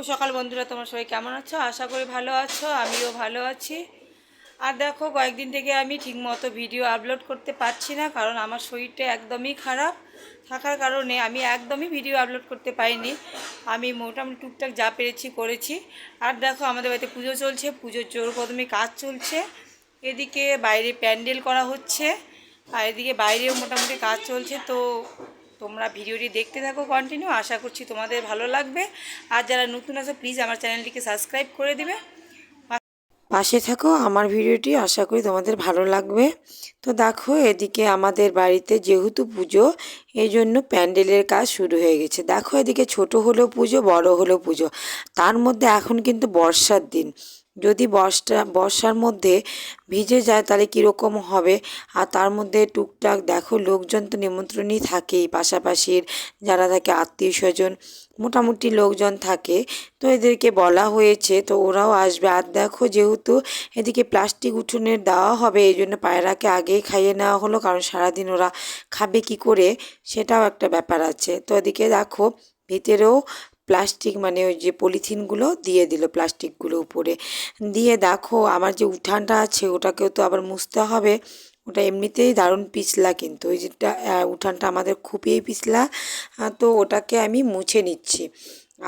সকাল বন্ধুরা, তোমরা সবাই কেমন আছো? আশা করি ভালো আছো, আমিও ভালো আছি। আর দেখো, কয়েকদিন থেকে আমি ঠিকমতো ভিডিও আপলোড করতে পারছি না, কারণ আমার শরীরটা একদমই খারাপ থাকার কারণে আমি একদমই ভিডিও আপলোড করতে পারিনি। আমি মোটামুটি টুকটাক যা পেরেছি করেছি। আর দেখো, আমাদের বাড়িতে পুজো চলছে, পুজোর জোর কদমে কাজ চলছে। এদিকে বাইরে প্যান্ডেল করা হচ্ছে, আর এদিকে বাইরেও মোটামুটি কাজ চলছে। তো তোমরা ভিডিওটি দেখতে থাকো কন্টিনিউ, আশা করছি তোমাদের ভালো লাগবে। আর যারা নতুন আছো প্লিজ আমার চ্যানেলটিকে সাবস্ক্রাইব করে দিবে, পাশে থাকো। আমার ভিডিওটি আশা করি তোমাদের ভালো লাগবে। তো দেখো, এদিকে আমাদের বাড়িতে যেহেতু পুজো, এই জন্য প্যান্ডেলের কাজ শুরু হয়ে গেছে। দেখো, এদিকে ছোট হলেও পুজো, বড় হলেও পুজো, তার মধ্যে এখন কিন্তু বর্ষার দিন। যদি বর্ষার মধ্যে ভিজে যায় তাহলে কীরকম হবে। আর তার মধ্যে টুকটাক দেখো, লোকজন তো নিমন্ত্রণই থাকেই, পাশাপাশির যারা থাকে আত্মীয় স্বজন মোটামুটি লোকজন থাকে। তো এদেরকে বলা হয়েছে, তো ওরাও আসবে। আর দেখো, যেহেতু এদিকে প্লাস্টিক উঠোনের দেওয়া হবে, এই জন্য পায়রাকে আগেই খাইয়ে নেওয়া হলো, কারণ সারাদিন ওরা খাবে কি করে, সেটাও একটা ব্যাপার আছে। তো এদিকে দেখো, ভিতরেও প্লাস্টিক মানে ওই যে পলিথিনগুলো দিয়ে দিল, প্লাস্টিকগুলো উপরে দিয়ে। দেখো, আমার যে উঠানটা আছে ওটাকেও তো আবার মুছতে হবে। ওটা এমনিতেই দারুণ পিছলা, কিন্তু ওই যেটা উঠানটা আমাদের খুবই পিছলা। তো ওটাকে আমি মুছে নিচ্ছি।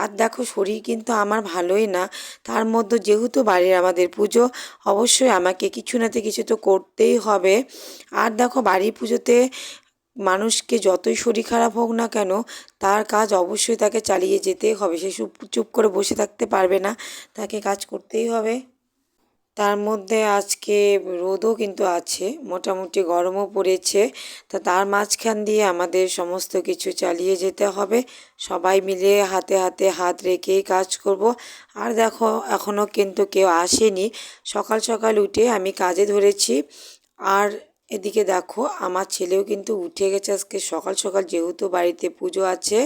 আর দেখো, শরীর কিন্তু আমার ভালোই না, তার মধ্যে যেহেতু বাড়ির আমাদের পুজো, অবশ্যই আমাকে কিছু নাতে কিছু তো করতেই হবে। আর দেখো, বাড়ির পুজোতে মানুষকে যতই শরীর খারাপ হোক না কেন, তার কাজ অবশ্যই তাকে চালিয়ে যেতেই হবে। সে চুপ চুপ করে বসে থাকতে পারবে না, তাকে কাজ করতেই হবে। তার মধ্যে আজকে রোদও কিন্তু আছে, মোটামুটি গরমও পড়েছে। তা তার মাঝখান দিয়ে আমাদের সমস্ত কিছু চালিয়ে যেতে হবে। সবাই মিলে হাতে হাতে হাত রেখেই কাজ করব। আর দেখো, এখনও কিন্তু কেউ আসেনি। সকাল সকাল উঠে আমি কাজে ধরেছি। আর এদিকে দেখো, আমার ছেলেও কিন্তু উঠে গেছে আজকে সকাল সকাল, যেহেতু বাড়িতে পুজো আছে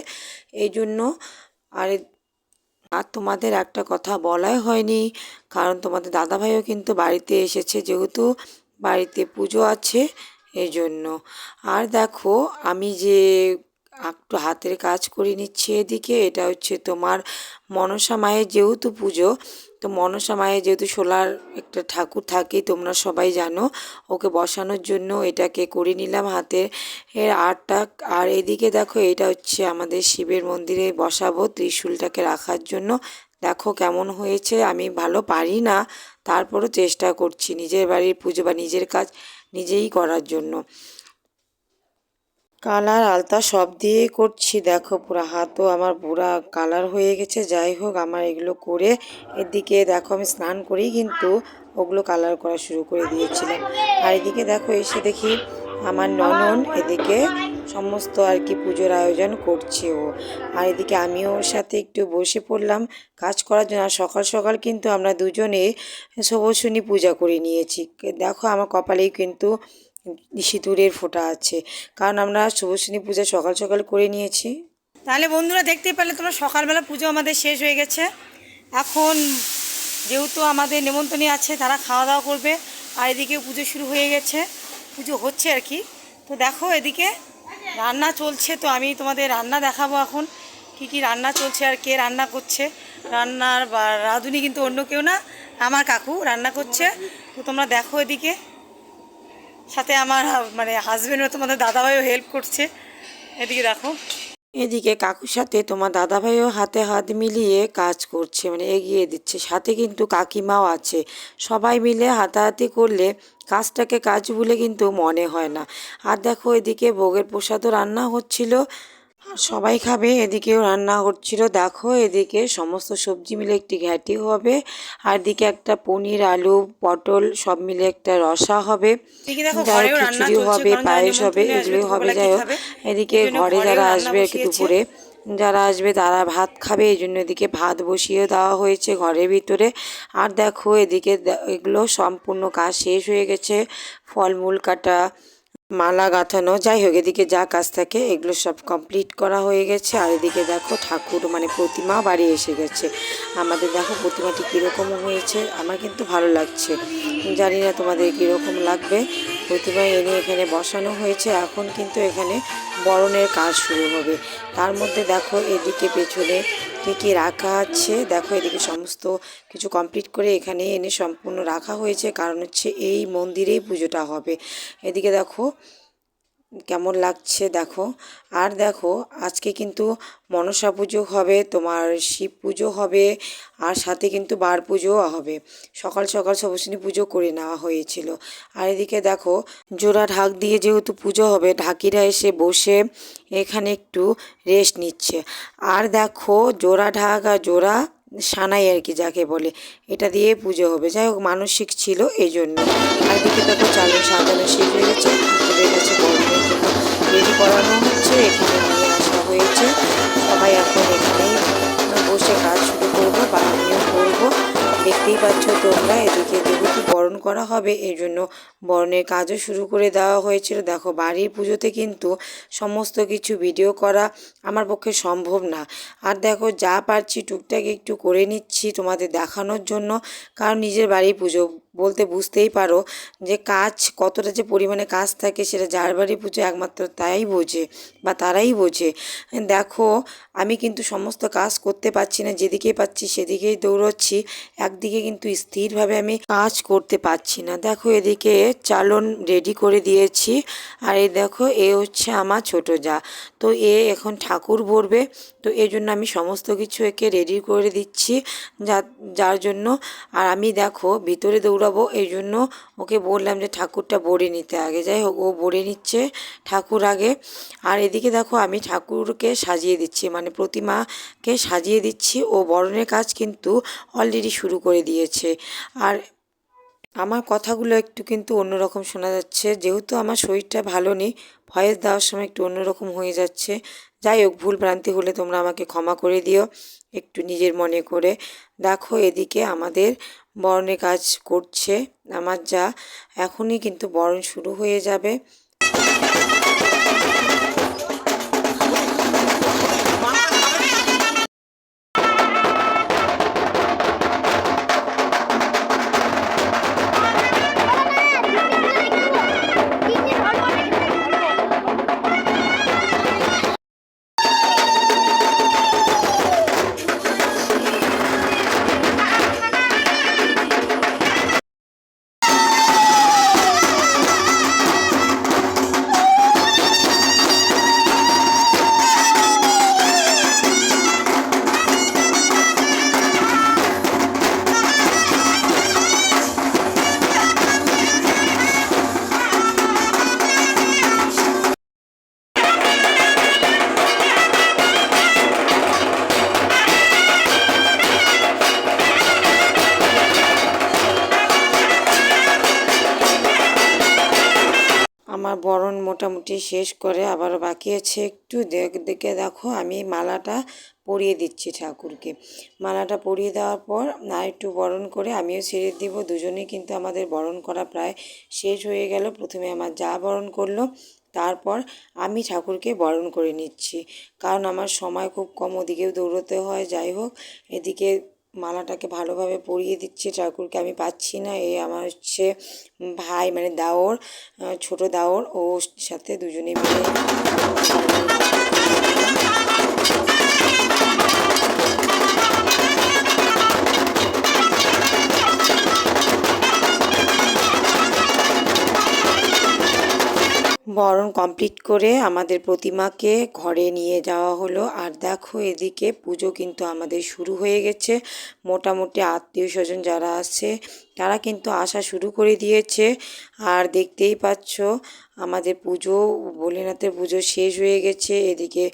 এই জন্য। আর আর তোমাদের একটা কথা বলাই হয়নি, কারণ তোমাদের দাদাভাইও কিন্তু বাড়িতে এসেছে, যেহেতু বাড়িতে পুজো আছে এই জন্য। আর দেখো, আমি যে একটু হাতের কাজ করে নিচ্ছি এদিকে, এটা হচ্ছে তোমার মনসা মায়ের যেহেতু পুজো, তো মনসা মায়ের যেহেতু শোলার একটা ঠাকুর থাকে, তোমরা সবাই জানো, ওকে বসানোর জন্য এটাকে করে নিলাম হাতের এর আর্টটা। আর এদিকে দেখো, এটা হচ্ছে আমাদের শিবের মন্দিরে বসাবো ত্রিশূলটাকে রাখার জন্য। দেখো কেমন হয়েছে। আমি ভালো পারি না, তারপরও চেষ্টা করছি নিজের বাড়ির পুজো বা নিজের কাজ নিজেই করার জন্য। কালার আলতা সব দিয়েই করছি। দেখো, পুরো হাতও আমার পুরা কালার হয়ে গেছে। যাই হোক, আমার এগুলো করে এদিকে দেখো, আমি স্নান করেই কিন্তু ওগুলো কালার করা শুরু করে দিয়েছিলাম। আর এদিকে দেখো, এসে দেখি আমার ননদ এদিকে সমস্ত আর কি পুজোর আয়োজন করছে ও। আর এদিকে আমিও ওর সাথে একটু বসে পড়লাম কাজ করার জন্য। আর সকাল সকাল কিন্তু আমরা দুজনে ষোড়শনী পূজা করে নিয়েছি। দেখো, আমার কপালেই কিন্তু সিঁদুরের ফোঁটা আছে, কারণ আমরা শুভশ্রেণী পূজা সকাল সকাল করে নিয়েছি। তাহলে বন্ধুরা, দেখতেই পারলে তোমরা, সকালবেলা পুজো আমাদের শেষ হয়ে গেছে। এখন যেহেতু আমাদের নেমন্তন্নী আছে, তারা খাওয়া দাওয়া করবে। আর এদিকে পুজো শুরু হয়ে গেছে, পুজো হচ্ছে আর কি। তো দেখো, এদিকে রান্না চলছে, তো আমি তোমাদের রান্না দেখাবো এখন কি কি রান্না চলছে আর কে রান্না করছে। রান্নার বা রাঁধুনি কিন্তু অন্য কেউ না, আমার কাকু রান্না করছে। তো তোমরা দেখো, এদিকে সাথে আমার মানে হাজবেন্ডও, তোমাদের দাদাভাইও হেল্প করছে। এদিকে দেখো, এদিকে কাকুর সাথে তোমার দাদাভাইও হাতে হাত মিলিয়ে কাজ করছে, মানে এগিয়ে দিচ্ছে। সাথে কিন্তু কাকিমাও আছে। সবাই মিলে হাতাহাতি করলে কাজটাকে কাজ বলে কিন্তু মনে হয় না। আর দেখো, এদিকে ভোগের প্রসাদও রান্না হচ্ছিল, আর সবাই খাবে, এদিকেও রান্না হচ্ছিল। দেখো, এদিকে সমস্ত সবজি মিলে একটি ঘ্যাঁটি হবে, আর এদিকে একটা পনির আলু পটল সব মিলে একটা রসা হবে। যাই হোক, খিচুড়ি হবে, পায়েস হবে, এগুলোই হবে। যাই হোক, এদিকে ঘরে যারা আসবে আর কি দুপুরে যারা আসবে তারা ভাত খাবে, এই জন্য এদিকে ভাত বসিয়ে দেওয়া হয়েছে ঘরের ভিতরে। আর দেখো, এদিকে এগুলো সম্পূর্ণ কাজ শেষ হয়ে গেছে, ফলমূল কাটা, মালা গাঁথানো, যাই হোক এদিকে যা কাজ থাকে এগুলো সব কমপ্লিট করা হয়ে গেছে। আর এদিকে দেখো, ঠাকুর মানে প্রতিমা বাড়ি এসে গেছে আমাদের। দেখো, প্রতিমাটি কীরকম হয়েছে, আমার কিন্তু ভালো লাগছে, জানি না তোমাদের কীরকম লাগবে। প্রতিমা এনে এখানে বসানো হয়েছে, এখন কিন্তু এখানে বরণের কাজ শুরু হবে। তার মধ্যে দেখো, এদিকে পেছনে কী কী রাখা আছে দেখো। এদিকে সমস্ত কিছু কমপ্লিট করে এখানে এনে সম্পূর্ণ রাখা হয়েছে, কারণ হচ্ছে এই মন্দিরেই পুজোটা হবে। এদিকে দেখো কেমন লাগছে দেখো। আর দেখো আজকে কিন্তু মনসা পুজো হবে, তোমার শিব পুজো হবে, আর সাথে কিন্তু বার পুজোও হবে। সকাল সকাল সবশ্রী পুজো করে নেওয়া হয়েছিল। আর এদিকে দেখো জোড়া ঢাক দিয়ে যেহেতু পুজো হবে, ঢাকিরা এসে বসে এখানে একটু রেস্ট নিচ্ছে। আর দেখো জোড়া ঢাক আর জোড়া সানাই আর কি যাকে বলে, এটা দিয়ে পুজো হবে। যাই হোক মানসিক ছিল এই জন্য। আর এদিকে দেখো চালের সাজানো শেষ হয়ে গেছে, ঠাকুরের কাছে বরণের জন্য রেডি করানো হচ্ছে, এখানে নিয়ে আসা হয়েছে। সবাই এখন এখানেই বসে কাজ শুরু করবো বা আমিও করবো। দেখতেই পাচ্ছ তোমরা, এদিকে যেহেতু বরণ করা হবে এই জন্য বরণের কাজও শুরু করে দেওয়া হয়েছিল। দেখো বাড়ির পুজোতে কিন্তু সমস্ত কিছু ভিডিও করা আমার পক্ষে সম্ভব না। আর দেখো যা পারছি টুকটাক একটু করে নিচ্ছি তোমাদের দেখানোর জন্য, কারণ নিজের বাড়ির পুজো বলতে বুঝতেই পারো যে কাজ কতটা যে পরিমাণে কাজ থাকে, সেটা যার বাড়ি পুজো একমাত্র তাই বোঝে বা তারাই বোঝে। দেখো আমি কিন্তু সমস্ত কাজ করতে পারছি না, যেদিকে পাচ্ছি সেদিকেই দৌড়চ্ছি, একদিকে কিন্তু স্থিরভাবে আমি কাজ করতে পারছি না। দেখো এদিকে চালন রেডি করে দিয়েছি, আর এই দেখো এ হচ্ছে আমার ছোট যা। তো এ এখন ঠাকুর ভরবে, তো এই জন্য আমি সমস্ত কিছু একে রেডি করে দিচ্ছি, যার জন্য। আর আমি দেখো ভিতরে দৌড়াবো এই জন্য ওকে বললাম যে ঠাকুরটা ভরে নিতে আগে। যাই হোক ও ভরে নিচ্ছে ঠাকুর আগে। আর এদিকে দেখো আমি ঠাকুরকে সাজিয়ে দিচ্ছি, মানে প্রতিমাকে সাজিয়ে দিচ্ছি। ও বরণের কাজ কিন্তু অলরেডি শুরু করে দিয়েছে। আর আমার কথাগুলো একটু কিন্তু অন্যরকম শোনা যাচ্ছে, যেহেতু আমার শরীরটা ভালো নেই, ভয়েস দেওয়ার সময় একটু অন্যরকম হয়ে যাচ্ছে। যাই হোক ভুল ভ্রান্তি হলে তোমরা আমাকে ক্ষমা করে দিও একটু নিজের মনে করে। দেখো এদিকে আমাদের বরণের কাজ করছে আমার যা, এখনই কিন্তু বরণ শুরু হয়ে যাবে। আমার বরণ মোটামুটি শেষ করে আবারও বাকি আছে একটু। দেখে দেখো আমি মালাটা পরিয়ে দিচ্ছি ঠাকুরকে। মালাটা পরিয়ে দেওয়ার পর আর একটু বরণ করে আমিও ছেড়ে দিব। দুজনেই কিন্তু আমাদের বরণ করা প্রায় শেষ হয়ে গেল। প্রথমে আমার যা বরণ করলো, তারপর আমি ঠাকুরকে বরণ করে নিচ্ছি, কারণ আমার সময় খুব কম, ওদিকেও দৌড়তে হয়। যাই হোক এদিকে মালাটাকে ভালোভাবে পরিয়ে দিচ্ছি ঠাকুরকে, আমি পাচ্ছি না। এই আমার হচ্ছে ভাই মানে দাওর, ছোট দাওর, ওর সাথে দুজনে মিলে বরণ কমপ্লিট করে আমাদের প্রতিমাকে ঘরে নিয়ে যাওয়া হলো। আর দেখো এদিকে পুজো কিন্তু আমাদের শুরু হয়ে গেছে। মোটামুটি আত্মীয় স্বজন যারা আছে তারা কিন্তু আসা শুরু করে দিয়েছে। আর দেখতেই পাচ্ছ আমাদের পুজো, ভোলেনাথের পুজো শেষ হয়ে গেছে। এদিকে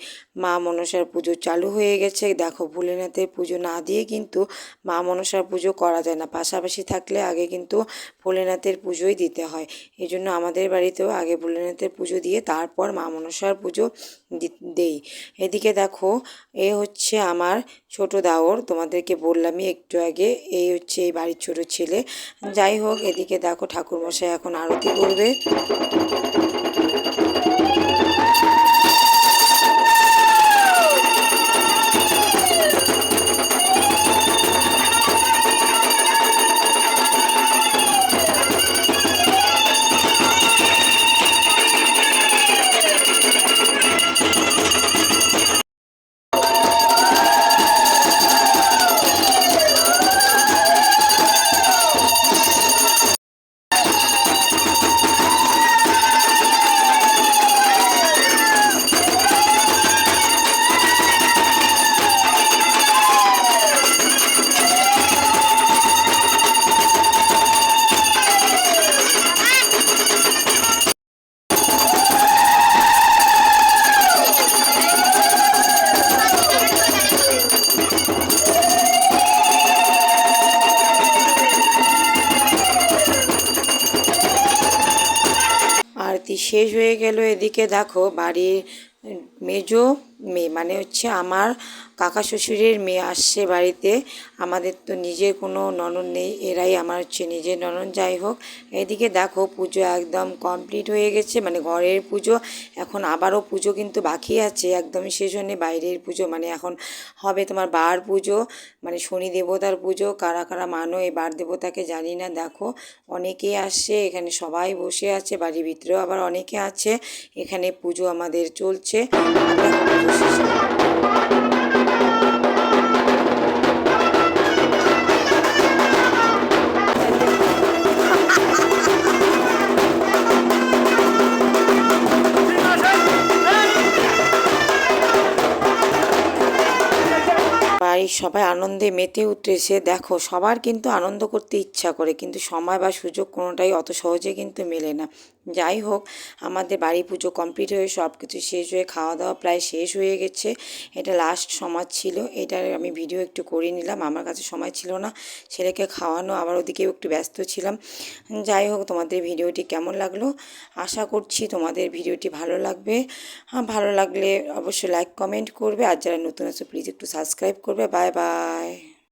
মা মনসার পুজো চালু হয়ে গেছে। দেখো ভোলেনাথের পুজো না দিয়ে কিন্তু মা মনসার পুজো করা যায় না, পাশাপাশি থাকলে আগে কিন্তু ভোলেনাথের পুজোই দিতে হয়। এই জন্য আমাদের বাড়িতেও আগে ভোলেনাথের পুজো দিয়ে তারপর মা মনসার পুজো দেই। এদিকে দেখো এ হচ্ছে আমার ছোট দাওর, তোমাদেরকে বললামই একটু আগে, এই হচ্ছে এই বাড়ির ছোট ছেলে। যাই হোক এদিকে দেখো ঠাকুরমশাই এখন আরতি করবে। শেষ হয়ে গেল। এদিকে দেখো বাড়ির মেজো মেয়ে মানে হচ্ছে আমার কাকা শ্বশুরের মেয়ে আসছে বাড়িতে। আমাদের তো নিজের কোনো ননদ নেই, এরাই আমার হচ্ছে নিজের ননদ। যাই হোক, এদিকে দেখো পুজো একদম কমপ্লিট হয়ে গেছে, মানে ঘরের পুজো। এখন আবারও পুজো কিন্তু বাকি আছে, একদমই শেষ হয়নি। বাইরের পুজো মানে এখন হবে তোমার বার পুজো, মানে শনি দেবতার পুজো। কারা কারা মানো এই বার দেবতাকে জানি না। দেখো অনেকেই আসছে এখানে, সবাই বসে আছে, বাড়ির ভিতরেও আবার অনেকে আছে। এখানে পুজো আমাদের চলছে। আর দেখো পুজো শেষে বাড়ির সবাই আনন্দে মেতে উঠেছে। দেখো সবার কিন্তু আনন্দ করতে ইচ্ছা করে, কিন্তু সময় বা সুযোগ কোনোটাই অত সহজে কিন্তু মেলে না। যাই হোক, আমাদের বাড়ি পুজো কমপ্লিট হয়ে সব কিছু শেষ হয়ে খাওয়া দাওয়া প্রায় শেষ হয়ে গেছে। এটা লাস্ট সমাজ ছিল, এটার আমি ভিডিও একটু করে নিলাম। আমার কাছে সময় ছিল না ছেলেকে খাওয়ানো, আবার ওদিকেও একটু ব্যস্ত ছিলাম। যাই হোক, তোমাদের ভিডিওটি কেমন লাগলো আশা করছি তোমাদের ভিডিওটি ভালো লাগবে। ভালো লাগলে অবশ্যই লাইক কমেন্ট করবে, আর যারা নতুন আছে প্লিজ একটু সাবস্ক্রাইব করবে। Bye bye.